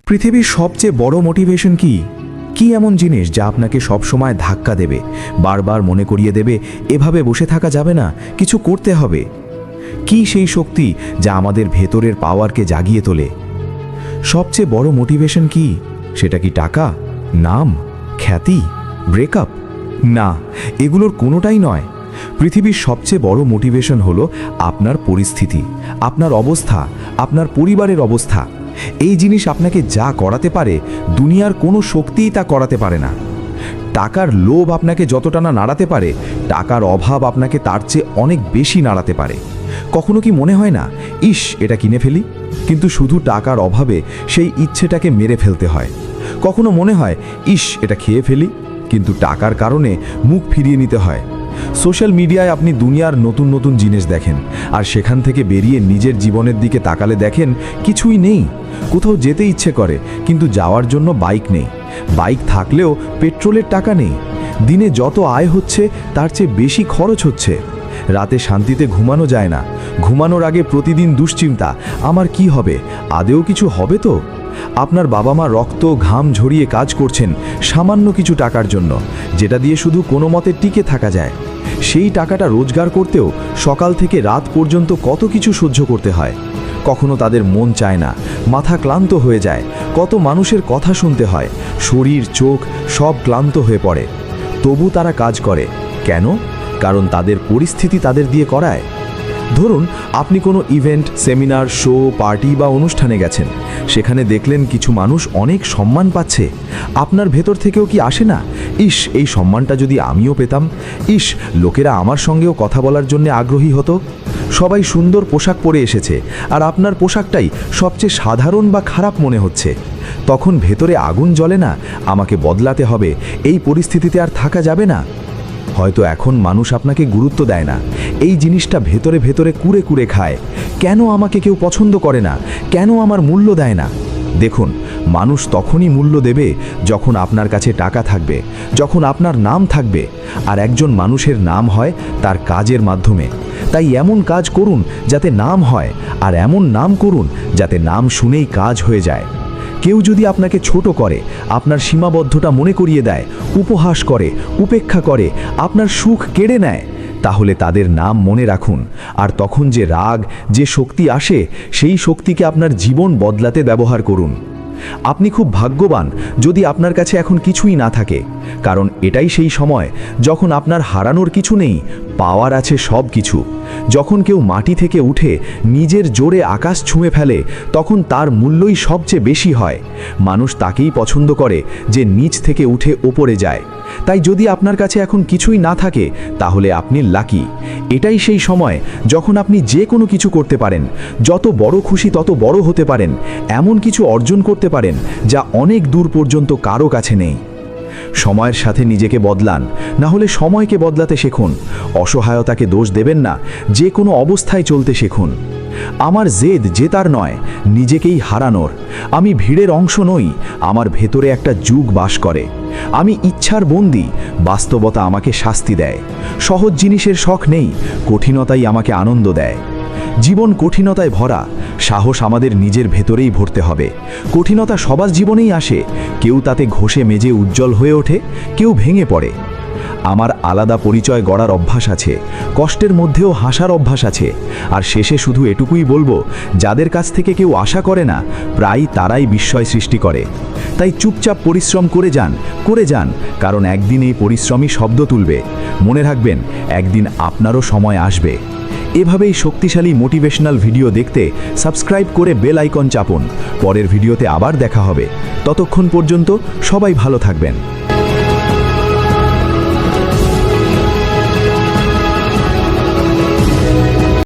পৃথিবীর সবচেয়ে বড় মোটিভেশন কি? কি এমন জিনিস যা আপনাকে সবসময় ধাক্কা দেবে, বারবার মনে করিয়ে দেবে এভাবে বসে থাকা যাবে না, কিছু করতে হবে? কি সেই শক্তি যা আমাদের ভেতরের পাওয়ারকে জাগিয়ে তোলে? সবচেয়ে বড় মোটিভেশন কি? সেটা কি টাকা, নাম, খ্যাতি, ব্রেকআপ? না, এগুলোর কোনোটাই নয়। পৃথিবীর সবচেয়ে বড় মোটিভেশন হলো আপনার পরিস্থিতি, আপনার অবস্থা, আপনার পরিবারের অবস্থা। এই জিনিস আপনাকে যা করাতে পারে, দুনিয়ার কোনো শক্তিই তা করাতে পারে না। টাকার লোভ আপনাকে যতটা না নাড়াতে পারে, টাকার অভাব আপনাকে তার চেয়ে অনেক বেশি নাড়াতে পারে। কখনো কি মনে হয় না, ইস এটা কিনে ফেলি, কিন্তু শুধু টাকার অভাবে সেই ইচ্ছেটাকে মেরে ফেলতে হয়? কখনো মনে হয়, ইস এটা খেয়ে ফেলি, কিন্তু টাকার কারণে মুখ ফিরিয়ে নিতে হয়? সোশ্যাল মিডিয়ায় আপনি দুনিয়ার নতুন নতুন জিনিস দেখেন, আর সেখান থেকে বেরিয়ে নিজের জীবনের দিকে তাকালে দেখেন কিছুই নেই। কোথাও যেতে ইচ্ছে করে, কিন্তু যাওয়ার জন্য বাইক নেই, বাইক থাকলেও পেট্রোলের টাকা নেই। দিনে যত আয় হচ্ছে তার চেয়ে বেশি খরচ হচ্ছে। রাতে শান্তিতে ঘুমানো যায় না, ঘুমানোর আগে প্রতিদিন দুশ্চিন্তা, আমার কি হবে, আদেও কিছু হবে তো? আপনার বাবা মা রক্ত ঘাম ঝরিয়ে কাজ করছেন সামান্য কিছু টাকার জন্য, যেটা দিয়ে শুধু কোনো মতে টিকে থাকা যায়। সেই টাকাটা রোজগার করতেও সকাল থেকে রাত পর্যন্ত কত কিছু সহ্য করতে হয়। কখনো তাদের মন চায় না, মাথা ক্লান্ত হয়ে যায়, কত মানুষের কথা শুনতে হয়, শরীর চোখ সব ক্লান্ত হয়ে পড়ে। তবু তারা কাজ করে কেন? কারণ তাদের পরিস্থিতি তাদের দিয়ে করায়। ধরুন আপনি কোনো ইভেন্ট, সেমিনার, শো, পার্টি বা অনুষ্ঠানে গেছেন, সেখানে দেখলেন কিছু মানুষ অনেক সম্মান পাচ্ছে। আপনার ভেতর থেকেও কি আসে না, ইস এই সম্মানটা যদি আমিও পেতাম, ইস লোকেরা আমার সঙ্গেও কথা বলার জন্য আগ্রহী হতো? সবাই সুন্দর পোশাক পরে এসেছে, আর আপনার পোশাকটাই সবচেয়ে সাধারণ বা খারাপ মনে হচ্ছে। তখন ভেতরে আগুন জ্বলে না, আমাকে বদলাতে হবে, এই পরিস্থিতিতে আর থাকা যাবে না। হয়তো এখন মানুষ আপনাকে গুরুত্ব দেয় না, এই জিনিসটা ভেতরে ভেতরে কুরে কুরে খায়। কেন আমাকে কেউ পছন্দ করে না, কেন আমার মূল্য দেয় না? দেখুন, মানুষ তখনই মূল্য দেবে যখন আপনার কাছে টাকা থাকবে, যখন আপনার নাম থাকবে। আর একজন মানুষের নাম হয় তার কাজের মাধ্যমে। তাই এমন কাজ করুন যাতে নাম হয়, আর এমন নাম করুন যাতে নাম শুনেই কাজ হয়ে যায়। কেউ যদি আপনাকে ছোট করে, আপনার সীমাবদ্ধতা মনে করিয়ে দেয়, উপহাস করে, উপেক্ষা করে, আপনার সুখ কেড়ে নেয়, তাহলে তাদের নাম মনে রাখুন। আর তখন যে রাগ, যে শক্তি আসে, সেই শক্তিকে আপনার জীবন বদলাতে ব্যবহার করুন। আপনি খুব ভাগ্যবান যদি আপনার কাছে এখন কিছুই না থাকে, কারণ এটাই সেই সময় যখন আপনার হারানোর কিছু নেই, পাওয়ার আছে সব কিছু। যখন কেউ মাটি থেকে উঠে নিজের জোরে আকাশ ছুঁয়ে ফেলে, তখন তার মূল্যই সবচেয়ে বেশি হয়। মানুষ তাকেই পছন্দ করে যে নিচ থেকে উঠে ওপরে যায়। তাই যদি আপনার কাছে এখন কিছুই না থাকে, তাহলে আপনি লাকি। এটাই সেই সময় যখন আপনি যে কোনো কিছু করতে পারেন, যত বড় খুশি তত বড় হতে পারেন, এমন কিছু অর্জন করতে পারেন যা অনেক দূর পর্যন্ত কারো কাছে নেই। সময়ের সাথে নিজেকে বদলান, না হলে সময়কে বদলাতে শিখুন। অসহায়তাকে দোষ দেবেন না, যে কোনো অবস্থায় চলতে শিখুন। আমার জেদ জেতার নয়, নিজেকেই হারানোর। আমি ভিড়ের অংশ নই, আমার ভেতরে একটা যুগ বাস করে। আমি ইচ্ছার বন্দী, বাস্তবতা আমাকে শাস্তি দেয়। সহজ জিনিসের শখ নেই, কঠিনতাই আমাকে আনন্দ দেয়। জীবন কঠিনতায় ভরা, সাহস আমাদের নিজের ভেতরেই ভরতে হবে। কঠিনতা সবার জীবনেই আসে, কেউ তাতে ঘষে মেজে উজ্জ্বল হয়ে ওঠে, কেউ ভেঙে পড়ে। আমার আলাদা পরিচয় গড়ার অভ্যাস আছে, কষ্টের মধ্যেও হাসার অভ্যাস আছে। আর শেষে শুধু এটুকুই বলবো, যাদের কাছ থেকে কেউ আশা করে না, প্রায় তারাই বিস্ময় সৃষ্টি করে। তাই চুপচাপ পরিশ্রম করে যান, কারণ একদিন এই পরিশ্রমই শব্দ তুলবে। মনে রাখবেন, একদিন আপনারও সময় আসবে। এভাবেই শক্তিশালী মোটিভেশনাল ভিডিও দেখতে সাবস্ক্রাইব করে বেল আইকন চাপুন। পরের ভিডিওতে আবার দেখা হবে। ততক্ষণ পর্যন্ত সবাই ভালো থাকবেন।